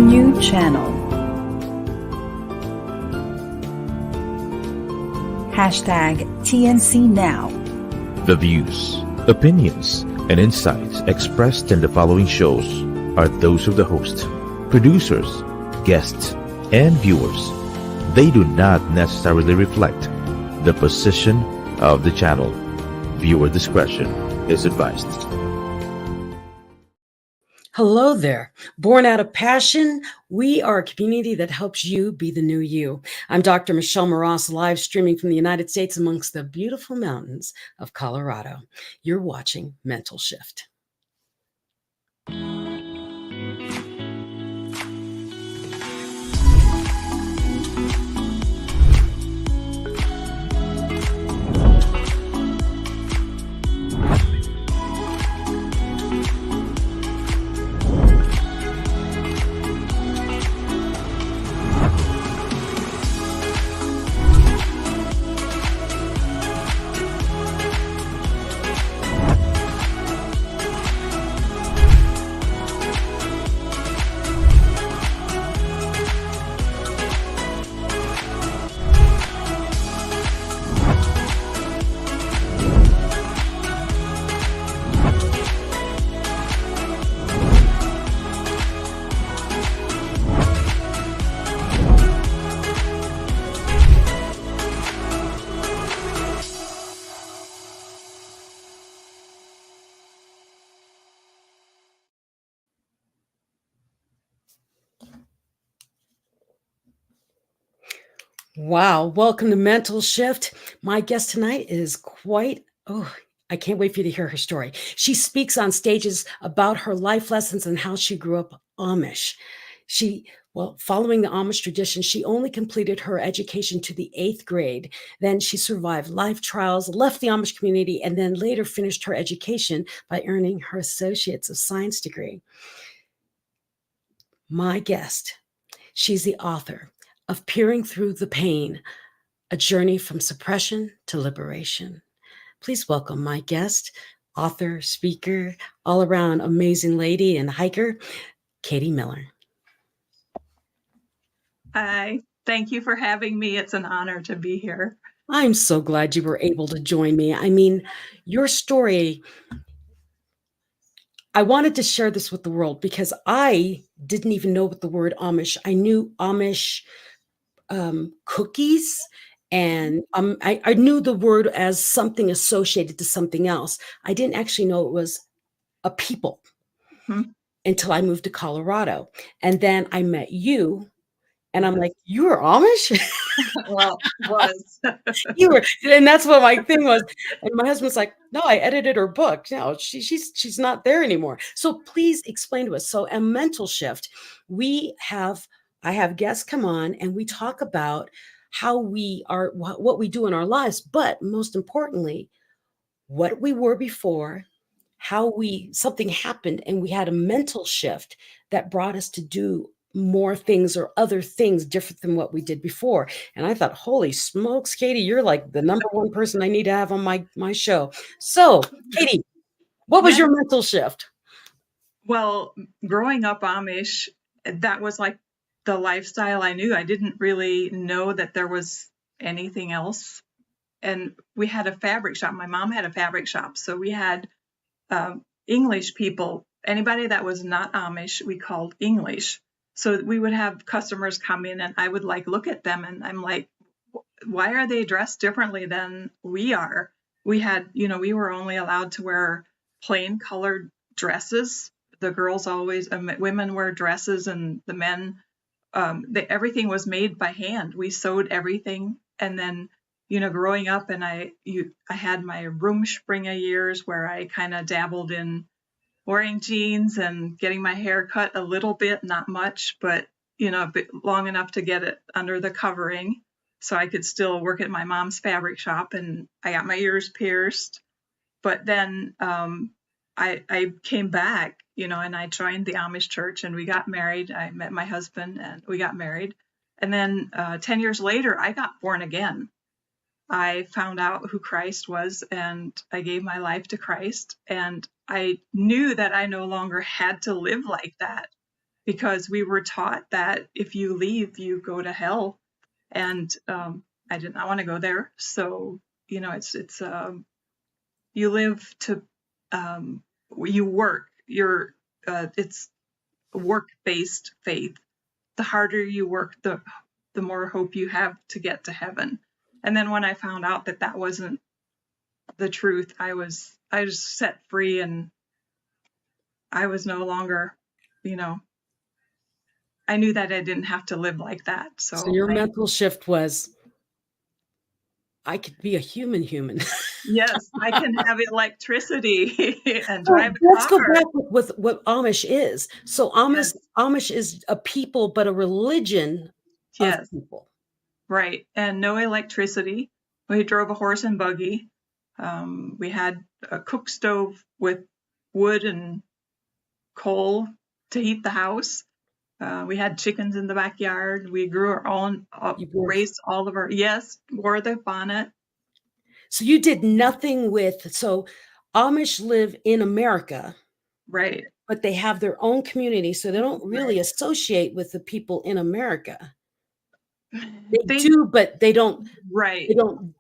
new channel. Hashtag TNC Now. The views, opinions, and insights expressed in the following shows are those of the host, producers, guests, and viewers. They do not necessarily reflect the position of the channel. Viewer discretion is advised. Hello there. Born out of passion, we are a community that helps you be the new you. I'm Dr. Michelle Mras, live streaming from the United States amongst the beautiful mountains of Colorado. You're watching Mental Shift. Wow, welcome to Mental Shift. My guest tonight is I can't wait for you to hear her story. She speaks on stages about her life lessons and how she grew up Amish. Following the Amish tradition, she only completed her education to the 8th grade. Then she survived life trials, left the Amish community, and then later finished her education by earning her Associates of Science degree. My guest, she's the author of Peering Through the Pain, a journey from suppression to liberation. Please welcome my guest, author, speaker, all-around amazing lady and hiker, Katie Miller. Hi, thank you for having me. It's an honor to be here. I'm so glad you were able to join me. I mean, your story, I wanted to share this with the world because I didn't even know what the word Amish. I knew Amish cookies, and I knew the word as something associated to something else. I didn't actually know it was a people until I moved to Colorado. And then I met you, and I'm like, you were Amish? Well, was. You were, and that's what my thing was. And my husband's like, no, I edited her book. No, she's not there anymore. So please explain to us. So a Mental Shift, I have guests come on and we talk about how we are, what we do in our lives, but most importantly, what we were before, something happened and we had a mental shift that brought us to do more things or other things different than what we did before. And I thought, holy smokes, Katie, you're like the number one person I need to have on my show. So Katie, what was your mental shift? Well, growing up Amish, that was like the lifestyle I knew. I didn't really know that there was anything else. And we had a fabric shop. My mom had a fabric shop. So we had English people, anybody that was not Amish, we called English. So we would have customers come in and I would look at them and I'm like, why are they dressed differently than we are? We had, we were only allowed to wear plain colored dresses. The girls always, women wear dresses and the men, everything was made by hand. We sewed everything. And then, growing up and I had my Rumspringa years where I kind of dabbled in wearing jeans and getting my hair cut a little bit, not much, but, a bit long enough to get it under the covering so I could still work at my mom's fabric shop. And I got my ears pierced. But then I came back, and I joined the Amish church and we got married. I met my husband and we got married. And then 10 years later, I got born again. I found out who Christ was and I gave my life to Christ. And I knew that I no longer had to live like that. because we were taught that if you leave, you go to hell. And I did not want to go there. So, it's you live to, you work, it's work-based faith. The harder you work, the more hope you have to get to heaven. And then when I found out that that wasn't the truth, I was set free, and I was no longer, I knew that I didn't have to live like that. So your mental shift was, I could be a human. Yes, I can have electricity and drive a Let's go car. back with what Amish is. So Amish is a people, but a religion of people. Right. And no electricity. We drove a horse and buggy. We had a cook stove with wood and coal to heat the house. We had chickens in the backyard. We grew our own, raised all of our, wore the bonnet. So you did nothing so Amish live in America. Right. But they have their own community, so they don't really associate with the people in America. They do, but they don't. Right. They don't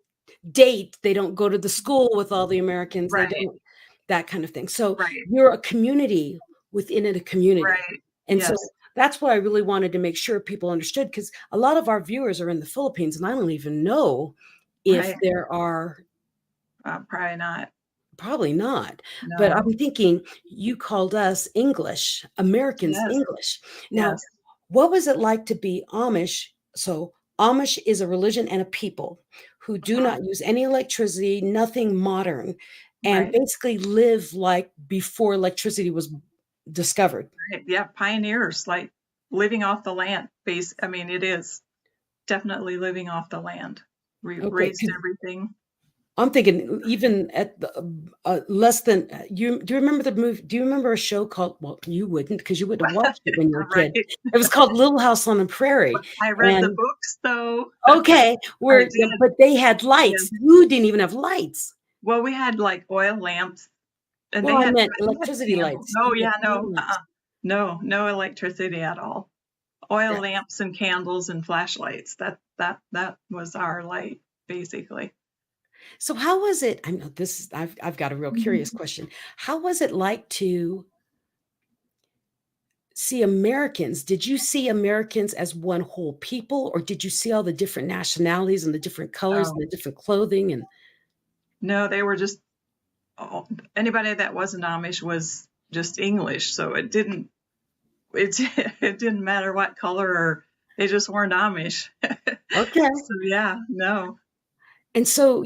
date. They don't go to the school with all the Americans. Right. They don't, that kind of thing. So you're a community within a community. Right. And so that's what I really wanted to make sure people understood, because a lot of our viewers are in the Philippines, and I don't even know if there are. Probably not. Probably not. No. But I'm thinking, you called us English, Americans English. Now, what was it like to be Amish? So Amish is a religion and a people who do not use any electricity, nothing modern, and basically live like before electricity was discovered. Right. Yeah, pioneers, like living off the land. I mean, it is definitely living off the land. We raised everything. I'm thinking even at the, less than you. Do you remember the movie? Do you remember a show called? Well, you wouldn't, because you wouldn't have watched it when you were a kid. It was called Little House on the Prairie. I read the books, though. Okay, but they had lights. You didn't even have lights. Well, we had like oil lamps, and I meant electricity lights. Oh yeah, no electricity at all. Oil lamps and candles and flashlights. That was our light, basically. So how was it? I know this is, I've got a real curious question. How was it like to see Americans? Did you see Americans as one whole people, or did you see all the different nationalities and the different colors and the different clothing? And no, they were just, anybody that wasn't Amish was just English. So it didn't matter what color, or they just weren't Amish. Okay. So no. And so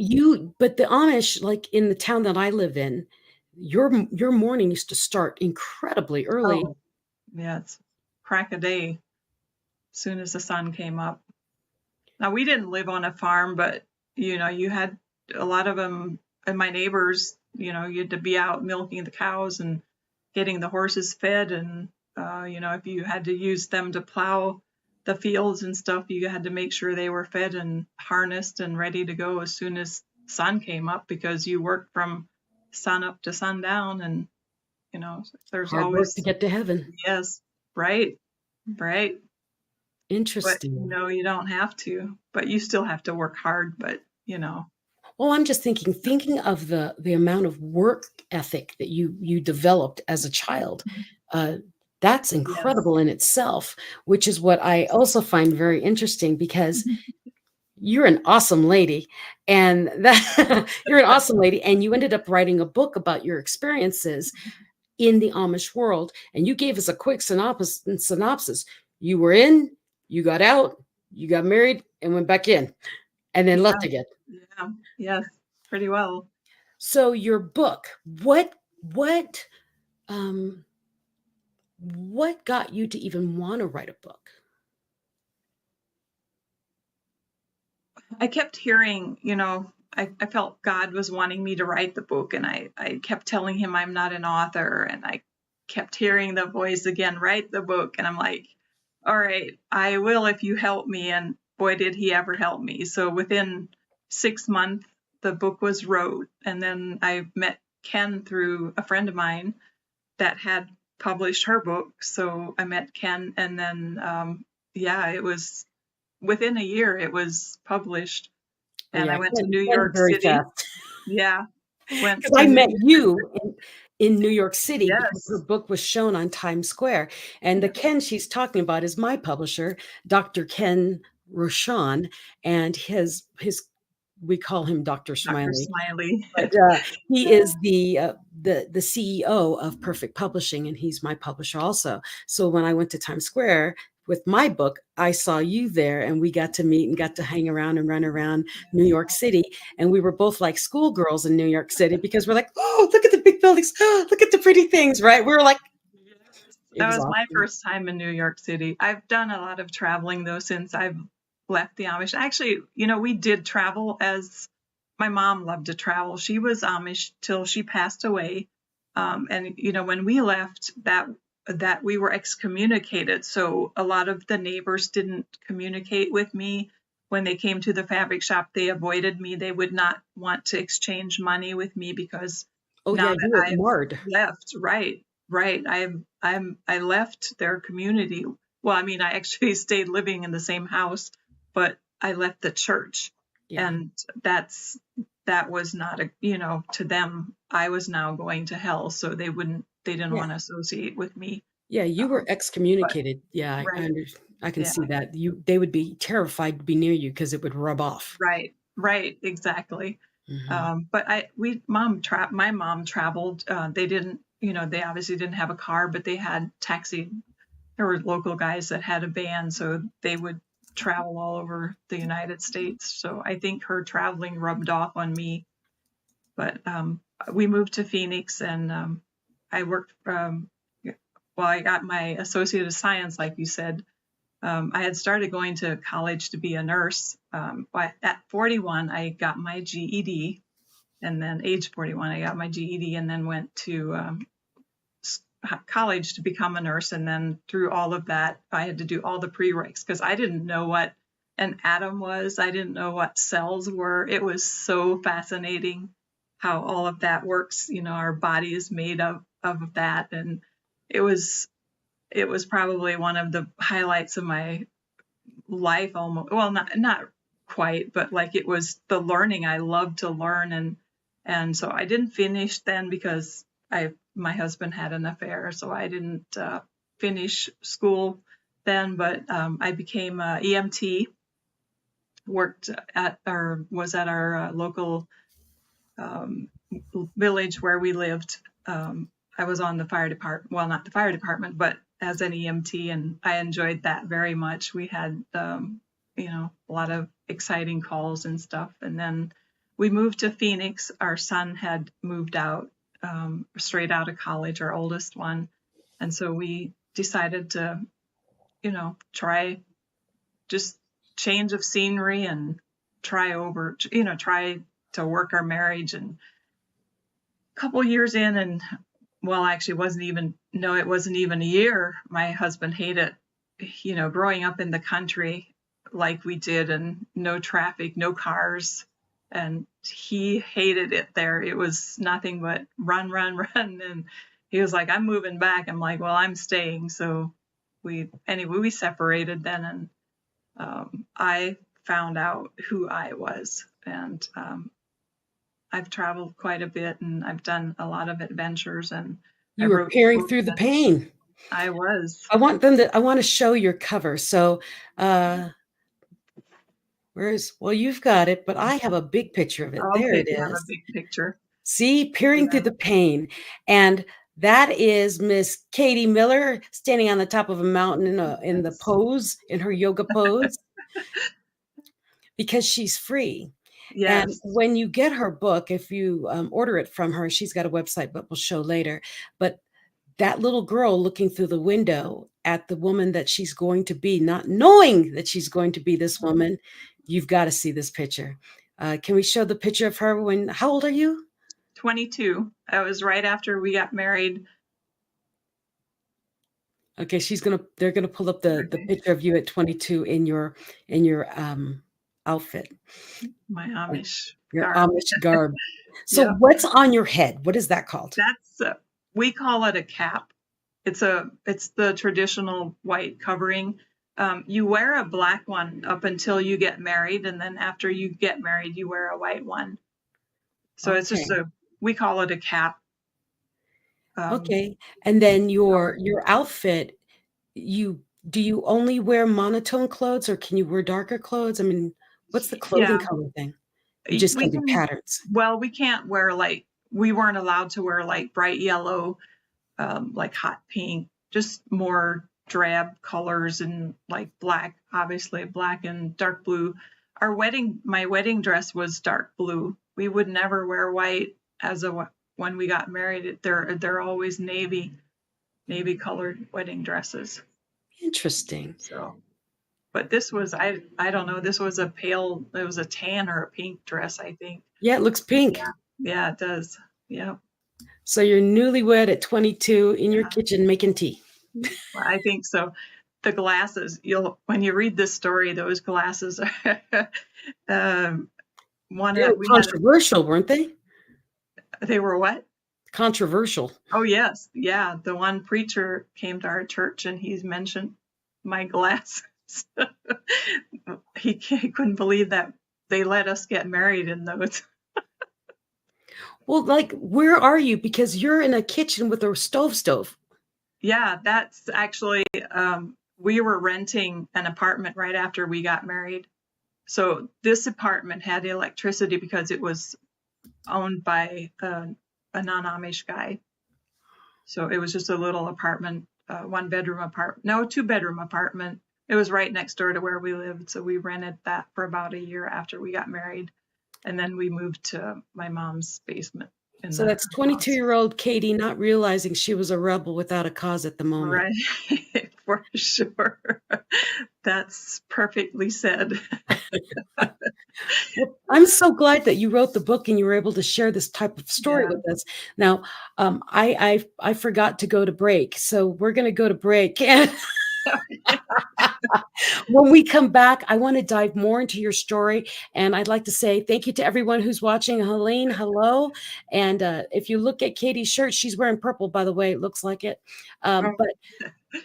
but the Amish, like in the town that I live in, your morning used to start incredibly early. Oh, yeah, it's crack a day as soon as the sun came up. Now, we didn't live on a farm, but, you had a lot of them, and my neighbors, you had to be out milking the cows and getting the horses fed. And, if you had to use them to plow the fields and stuff, you had to make sure they were fed and harnessed and ready to go as soon as sun came up, because you worked from sun up to sundown, and there's hard always work to get to heaven. Yes, right. Interesting. But you don't have to, but you still have to work hard. But well, I'm just thinking of the amount of work ethic that you developed as a child. That's incredible in itself, which is what I also find very interesting, because you're an awesome lady, and you're an awesome lady, and you ended up writing a book about your experiences in the Amish world, and you gave us a quick synopsis. You were in, you got out, you got married, and went back in, and then left again. Yeah, yes, pretty well. So your book, what got you to even want to write a book? I kept hearing, I felt God was wanting me to write the book, and I kept telling him I'm not an author, and I kept hearing the voice again, write the book. And I'm like, all right, I will if you help me. And boy, did he ever help me. So within 6 months, the book was wrote. And then I met Ken through a friend of mine that had published her book. So I met Ken, and then it was within a year it was published, and Yeah, I went to Ken New Ken's York very City. fast. Yeah, went Because to I New met York. you in New York City because her Yes. book was shown on Times Square. And the Yeah. Ken she's talking about is my publisher, Dr. Ken Roshan, and his we call him Dr. Dr. Smiley. Smiley. But he is the CEO of Perfect Publishing, and he's my publisher also. So when I went to Times Square with my book, I saw you there, and we got to meet and got to hang around and run around New York City. And we were both like schoolgirls in New York City because we're like, oh, look at the big buildings, oh, look at the pretty things, right? We were like, it That was was my awesome. first time in New York City. I've done a lot of traveling though since I've left the Amish. Actually, we did travel as my mom loved to travel. She was Amish till she passed away. And when we left, that we were excommunicated. So a lot of the neighbors didn't communicate with me when they came to the fabric shop. They avoided me. They would not want to exchange money with me because Oh now yeah, that you were I've marred. left, right. I left their community. Well, I mean, I actually stayed living in the same house, but I left the church, Yeah. and that was not to them, I was now going to hell, so they didn't Yeah. want to associate with me. Yeah, you were But excommunicated. Yeah, right, I can yeah, see that. They would be terrified to be near you because it would rub off. right, exactly. Mhm. But my mom traveled. They didn't, they obviously didn't have a car, but they had taxi. There were local guys that had a van, so they would travel all over the United States. So I think her traveling rubbed off on me. But we moved to Phoenix, and I worked. I got my Associate of Science, like you said. I had started going to college to be a nurse. But at 41, I got my GED, and then age 41, I got my GED, and then went to college to become a nurse. And then through all of that, I had to do all the prereqs because I didn't know what an atom was. I didn't know what cells were. It was so fascinating how all of that works. Our body is made of that. And it was probably one of the highlights of my life, almost. Well, not quite, but like it was the learning. I loved to learn, and so I didn't finish then because my husband had an affair, so I didn't finish school then. But I became a EMT. Was at our local village where we lived. I was on the fire department. Well, not the fire department, but as an EMT, and I enjoyed that very much. We had a lot of exciting calls and stuff. And then we moved to Phoenix. Our son had moved out straight out of college, our oldest one. And so we decided to, try just change of scenery and try to work our marriage. And a couple years in, and well, actually, it wasn't even a year. My husband hated, growing up in the country like we did, and no traffic, no cars. And he hated it there. It was nothing but run, run, run. And he was like, I'm moving back. I'm like, well, I'm staying. So we separated then, and I found out who I was. And I've traveled quite a bit, and I've done a lot of adventures, and I You were wrote peering books. through the pain. I was. I want to show your cover. So, you've got it, but I have a big picture of it. There Okay, it you have a is. big picture. See, peering through the pain. And that is Miss Katie Miller standing on the top of a mountain in the pose, in her yoga pose, because she's free. Yes. And when you get her book, if you order it from her, she's got a website, but we'll show later. But that little girl looking through the window at the woman that she's going to be, not knowing that she's going to be this woman, you've got to see this picture. Can we show the picture of her how old are you? 22. That was right after we got married. Okay, they're gonna pull up the picture of you at 22 in your outfit. My Amish Your garb. Amish garb. So Yep. what's on your head? What is that called? That's we call it a cap. It's the traditional white covering. You wear a black one up until you get married, and then after you get married, you wear a white one. So it's just we call it a cap. Okay. And then your outfit, do you only wear monotone clothes, or can you wear darker clothes? I mean, what's the clothing color thing? You just can do patterns. Well, we can't wear we weren't allowed to wear like bright yellow, like hot pink, just more drab colors, and like black, obviously black and dark blue. My wedding dress was dark blue. We would never wear white when we got married. They're always navy colored wedding dresses. Interesting. So, but this was, I don't know, this was it was a tan or a pink dress, I think. Yeah, it looks pink. Yeah, it does. Yeah. So you're newlywed at 22 in your kitchen making tea. I think so. The glasses, when you read this story, those glasses are controversial, weren't they? They were what? Controversial. Oh, yes. Yeah. The one preacher came to our church and he's mentioned my glasses. He couldn't believe that they let us get married in those. Well, like, where are you? Because you're in a kitchen with a stove. Yeah, that's actually, we were renting an apartment right after we got married. So this apartment had electricity because it was owned by a non-Amish guy. So it was just a little apartment, 2-bedroom apartment. It was right next door to where we lived. So we rented that for about a year after we got married. And then we moved to my mom's basement. So that's 22-year-old Katie not realizing she was a rebel without a cause at the moment. Right, for sure. That's perfectly said. Well, I'm so glad that you wrote the book and you were able to share this type of story with us. Now, I forgot to go to break, so we're going to go to break. And when we come back, I want to dive more into your story. And I'd like to say thank you to everyone who's watching. Helene, hello. And if you look at Katie's shirt, she's wearing purple, by the way. It looks like it. But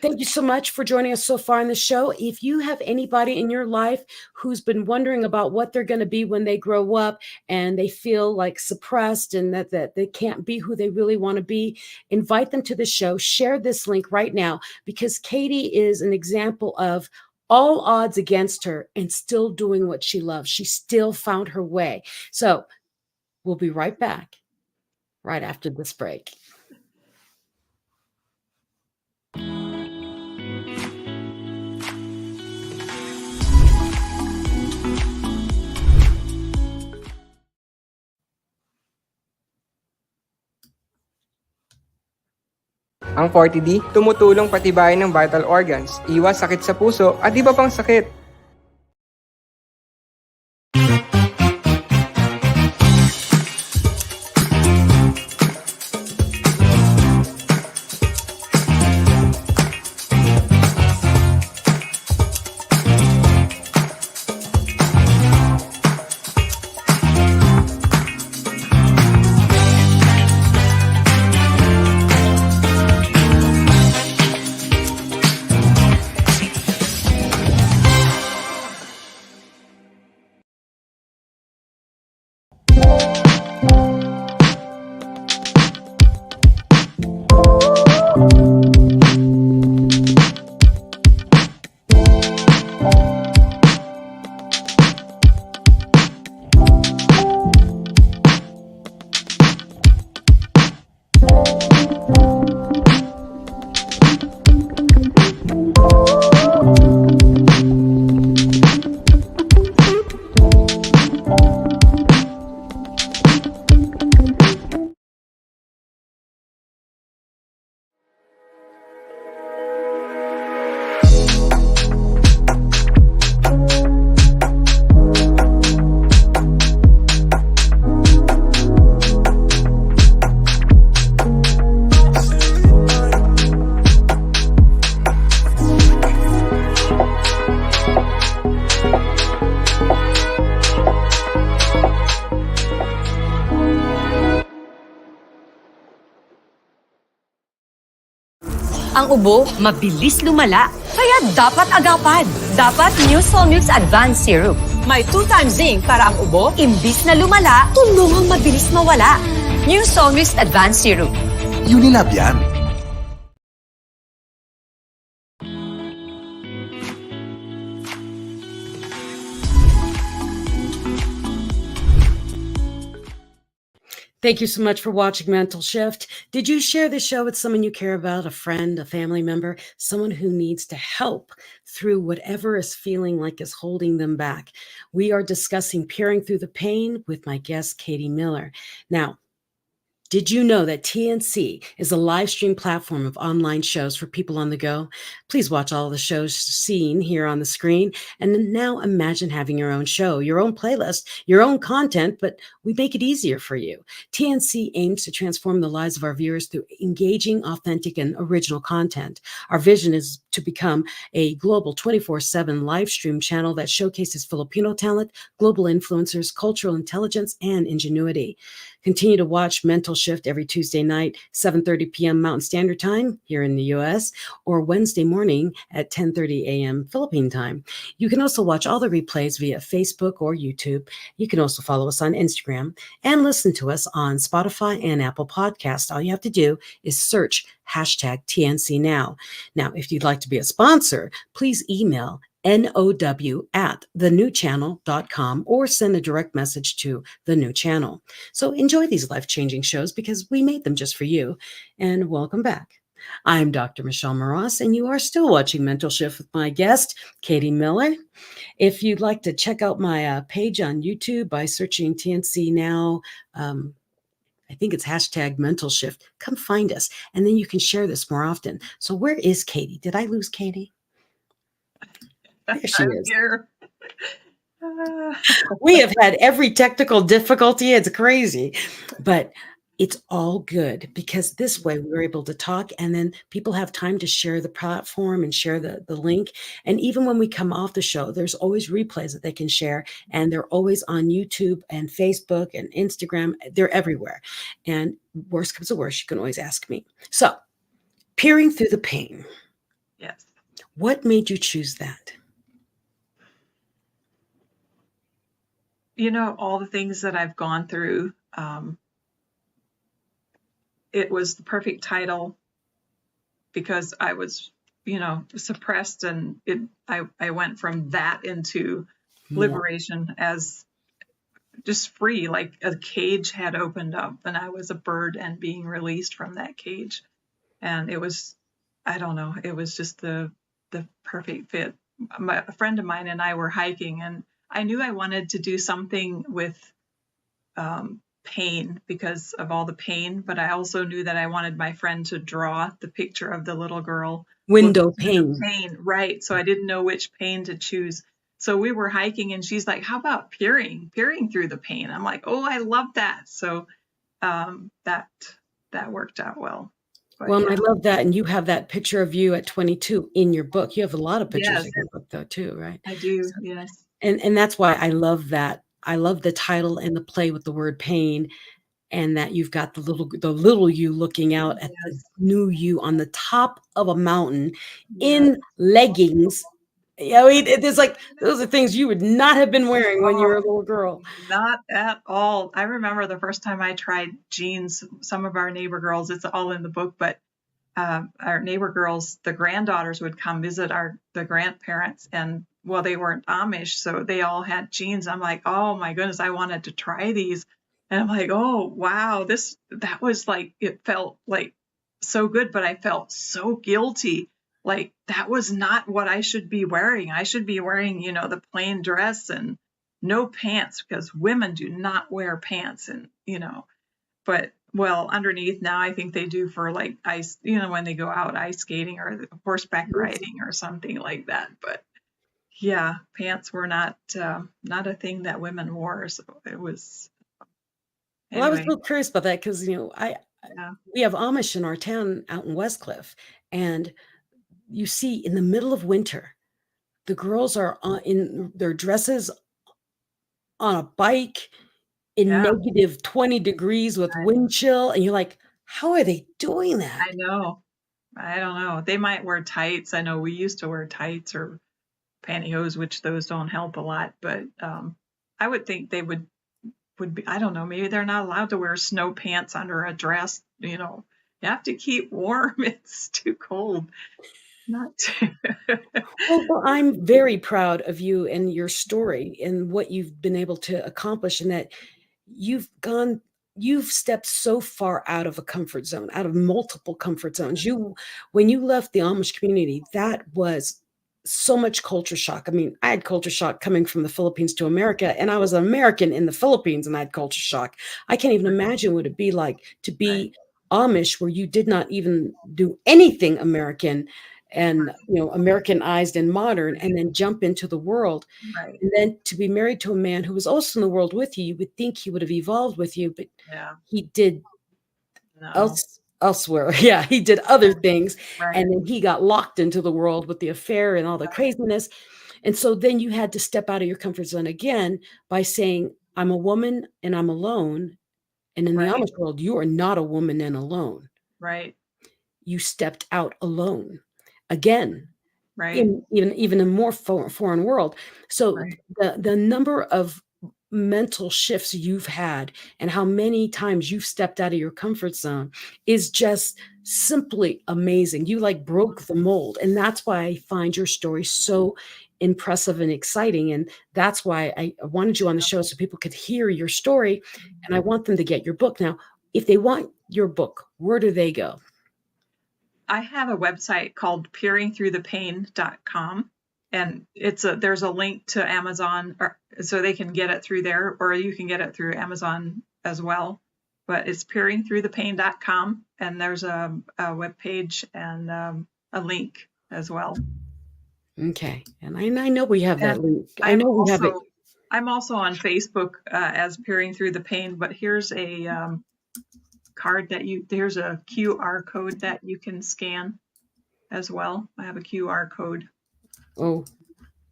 thank you so much for joining us so far in the show. If you have anybody in your life who's been wondering about what they're going to be when they grow up and they feel like suppressed and that they can't be who they really want to be, invite them to the show. Share this link right now, because Katie is an example of all odds against her and still doing what she loves. She still found her way. So we'll be right back right after this break. Ang 40D, tumutulong patibayin ng vital organs, iwas sakit sa puso at iba pang sakit. Ang ubo, mabilis lumala. Kaya dapat agapan. Dapat New Solmux Advanced Syrup. May 2 times zinc para ang ubo, imbis na lumala, tulungang mabilis mawala. New Solmux Advanced Syrup. Unilab yan. Thank you so much for watching Mental Shift. Did you share this show with someone you care about, a friend, a family member, someone who needs to help through whatever is feeling like is holding them back? We are discussing peering through the pain with my guest, Katie Miller. Now, did you know that TNC is a live stream platform of online shows for people on the go? Please watch all the shows seen here on the screen. And now imagine having your own show, your own playlist, your own content, but we make it easier for you. TNC aims to transform the lives of our viewers through engaging, authentic, and original content. Our vision is to become a global 24/7 live stream channel that showcases Filipino talent, global influencers, cultural intelligence, and ingenuity. Continue to watch Mental Shift every Tuesday night, 7:30 p.m. Mountain Standard Time here in the U.S., or Wednesday morning at 10:30 a.m. Philippine time. You can also watch all the replays via Facebook or YouTube. You can also follow us on Instagram and listen to us on Spotify and Apple Podcasts. All you have to do is search #TNC Now. Now, if you'd like to be a sponsor, please email now@thenewchannel.com or send a direct message to The New Channel. So enjoy these life-changing shows because we made them just for you. And welcome back. I'm Dr. Michelle Mras, and you are still watching Mental Shift with my guest, Katie Miller. If you'd like to check out my page on YouTube by searching TNC Now, I think it's #Mental Shift. Come find us, and then you can share this more often. So where is Katie? Did I lose Katie? There she is. Here. We have had every technical difficulty. It's crazy, but it's all good because this way we were able to talk, and then people have time to share the platform and share the link. And even when we come off the show, there's always replays that they can share, and they're always on YouTube and Facebook and Instagram. They're everywhere. And worst comes to worst, you can always ask me. So, peering through the pain. Yes. What made you choose that? You know, all the things that I've gone through, it was the perfect title because I was, suppressed, and I went from that into liberation as just free, like a cage had opened up and I was a bird and being released from that cage. And it was, I don't know, it was just the perfect fit. A friend of mine and I were hiking, and I knew I wanted to do something with pain because of all the pain, but I also knew that I wanted my friend to draw the picture of the little girl. Window pain. Right. So I didn't know which pain to choose. So we were hiking, and she's like, how about peering through the pain? I'm like, oh, I love that. So that worked out well. But, well, I love that. And you have that picture of you at 22 in your book. You have a lot of pictures in your book, though, too, right? I do, yes. And that's why I love that. I love the title and the play with the word pain, and that you've got the little you looking out at the new you on the top of a mountain in leggings. There's like, those are things you would not have been wearing when you were a little girl. Not at all. I remember the first time I tried jeans, some of our neighbor girls, it's all in the book, but our neighbor girls, the granddaughters would come visit the grandparents, and well, they weren't Amish, so they all had jeans. I'm like, oh my goodness, I wanted to try these. And I'm like, oh, wow, that was like, it felt like so good, but I felt so guilty. Like that was not what I should be wearing. I should be wearing, the plain dress and no pants, because women do not wear pants, and, but well, underneath now, I think they do for like ice, when they go out ice skating or horseback riding or something like that. But yeah, pants were not a thing that women wore. So it was. Anyway. Well, I was a little curious about that because, we have Amish in our town out in Westcliff, and you see in the middle of winter, the girls are in their dresses on a bike in negative 20 degrees with wind chill. And you're like, how are they doing that? I know. I don't know. They might wear tights. I know we used to wear tights or pantyhose, which those don't help a lot. But I would think they would be. I don't know. Maybe they're not allowed to wear snow pants under a dress. You have to keep warm. It's too cold. Not. Well, I'm very proud of you and your story and what you've been able to accomplish, and that you've stepped so far out of a comfort zone, out of multiple comfort zones. When you left the Amish community, that was so much culture shock. I mean, I had culture shock coming from the Philippines to America, and I was an American in the Philippines, and I had culture shock. I can't even imagine what it'd be like to be Amish, where you did not even do anything American and Americanized and modern, and then jump into the world. Right. And then to be married to a man who was also in the world with you, you would think he would have evolved with you, but he did elsewhere. Yeah, he did other things. Right. And then he got locked into the world with the affair and all the craziness. And so then you had to step out of your comfort zone again by saying, I'm a woman and I'm alone. And in the Amish world, you are not a woman and alone. Right. You stepped out alone again. Right. Even in more foreign world. So the number of mental shifts you've had and how many times you've stepped out of your comfort zone is just simply amazing. You broke the mold. And that's why I find your story so impressive and exciting. And that's why I wanted you on the show, so people could hear your story. And I want them to get your book. Now, if they want your book, where do they go? I have a website called peeringthroughthepain.com, and there's a link to Amazon, so they can get it through there, or you can get it through Amazon as well. But it's peeringthroughthepain.com, and there's a web page and a link as well. Okay, and I know we have that link. I know we have it. I'm also on Facebook as Peering Through the Pain, but here's a card there's a QR code that you can scan as well. I have a QR code. Oh,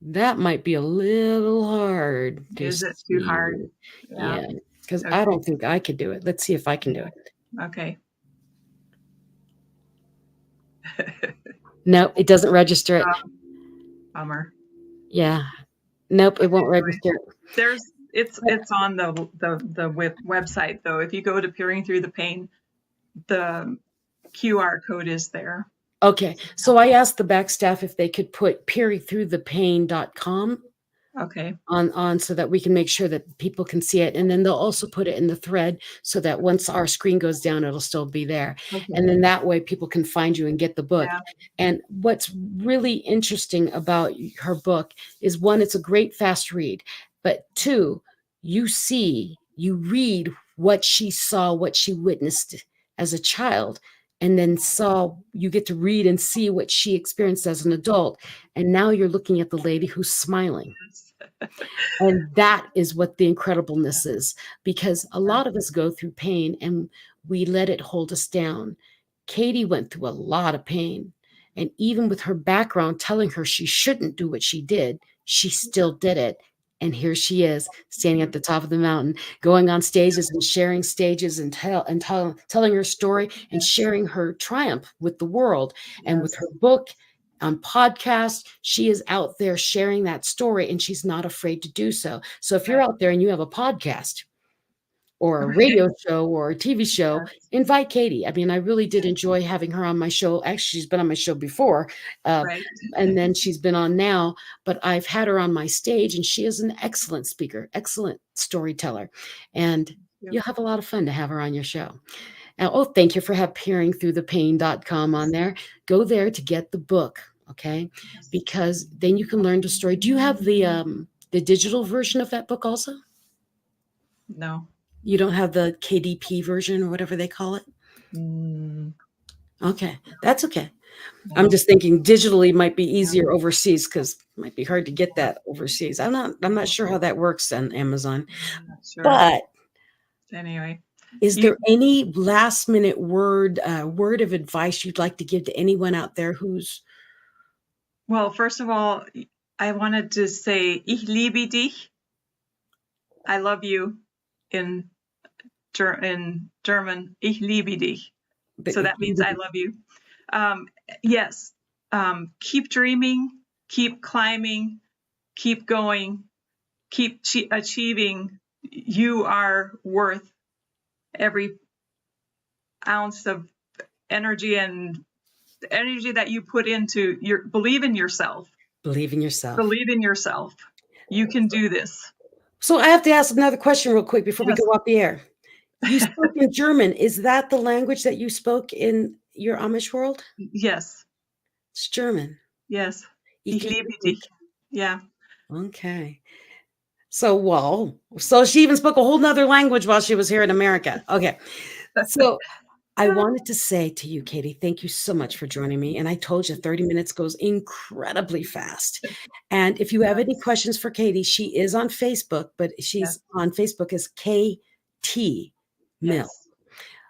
that might be a little hard. Is it too hard? Yeah, because I don't think I could do it. Let's see if I can do it. Okay. No, it doesn't register it. Bummer. Yeah. Nope, it won't register. It's on the website though. If you go to Peering Through the Pain, the QR code is there. Okay, so I asked the back staff if they could put peeringthroughthepain.com on so that we can make sure that people can see it, and then they'll also put it in the thread so that once our screen goes down, it'll still be there. And then that way people can find you and get the book. And what's really interesting about her book is, one, it's a great fast read, but two, you read what she saw, what she witnessed as a child, and then you get to read and see what she experienced as an adult. And now you're looking at the lady who's smiling. And that is what the incredibleness is, because a lot of us go through pain and we let it hold us down. Katie went through a lot of pain. And even with her background telling her she shouldn't do what she did, she still did it. And here she is, standing at the top of the mountain, going on stages and sharing stages and telling her story and sharing her triumph with the world. And with her book, on podcasts, she is out there sharing that story, and she's not afraid to do so. So if you're out there and you have a podcast or a radio show or a TV show, invite Katie. I mean, I really did enjoy having her on my show. Actually, she's been on my show before, and then she's been on now, but I've had her on my stage, and she is an excellent speaker, excellent storyteller, and you'll have a lot of fun to have her on your show. Now, thank you for peeringthroughthepain.com on there. Go there to get the book, okay? Because then you can learn the story. Do you have the digital version of that book also? No. You don't have the KDP version or whatever they call it? Okay, that's okay. No. I'm just thinking digitally might be easier overseas, because it might be hard to get that overseas. I'm not sure how that works on Amazon. I'm not sure. But anyway. Is there any last minute word of advice you'd like to give to anyone out there who's... Well, first of all, I wanted to say, ich liebe dich. I love you in German, ich liebe dich. So that means I love you. Yes. Keep dreaming, keep climbing, keep going, keep achieving. You are worth every ounce of energy and energy that you put into believe in yourself. Believe in yourself. Believe in yourself. You can do this. So I have to ask another question real quick before we Yes. go off the air. You spoke in German. Is that the language that you spoke in your Amish world? Yes. It's German. Yes. Ich Ich liebe liebe dich. dich. Yeah. Okay. So she even spoke a whole nother language while she was here in America. Okay. So I wanted to say to you, Katie, thank you so much for joining me. And I told you 30 minutes goes incredibly fast. And if you have any questions for Katie, she is on Facebook, but she's on Facebook as KT Mill. Yes.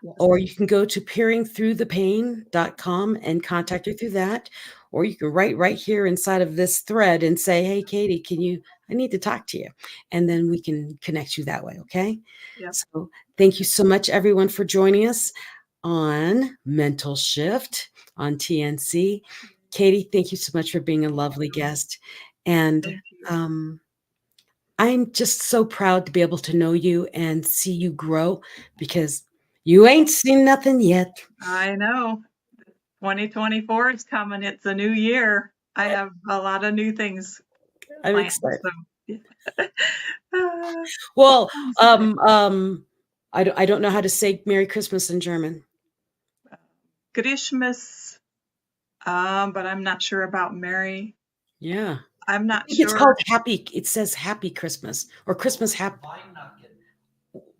Yes. Or you can go to peeringthroughthepain.com and contact her through that. Or you can write right here inside of this thread and say, hey, Katie, I need to talk to you. And then we can connect you that way. Okay. Yep. So thank you so much, everyone, for joining us on Mental Shift on TNC. Katie, thank you so much for being a lovely guest. And I'm just so proud to be able to know you and see you grow, because you ain't seen nothing yet. I know. 2024 is coming. It's a new year. I have a lot of new things I'm planned. excited. So. Well, I don't know how to say Merry Christmas in German. Christmas, but I'm not sure about Merry. Yeah. I'm not I think sure. it's called Happy. It says Happy Christmas or Christmas Happy.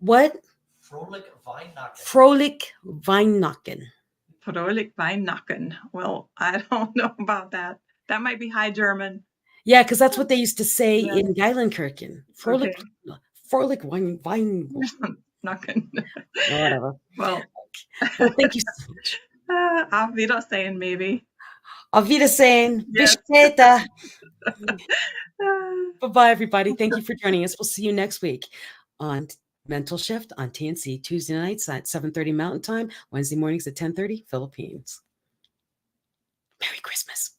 What? Frohlich Weihnachten. Frohlich Weihnachten. Frohlich Weihnachten. Well, I don't know about that. That might be High German. Yeah, because that's what they used to say in Geilenkirchen. Frohlich, Okay. Frohlich Weihnachten. Whatever. Well, thank you so much. Auf Wiedersehen, maybe. Auf Wiedersehen. Yes. Bis später. Bye-bye, everybody. Thank you for joining us. We'll see you next week on Mental Shift on TNC, Tuesday nights at 7:30 Mountain Time, Wednesday mornings at 10:30 Philippines. Merry Christmas.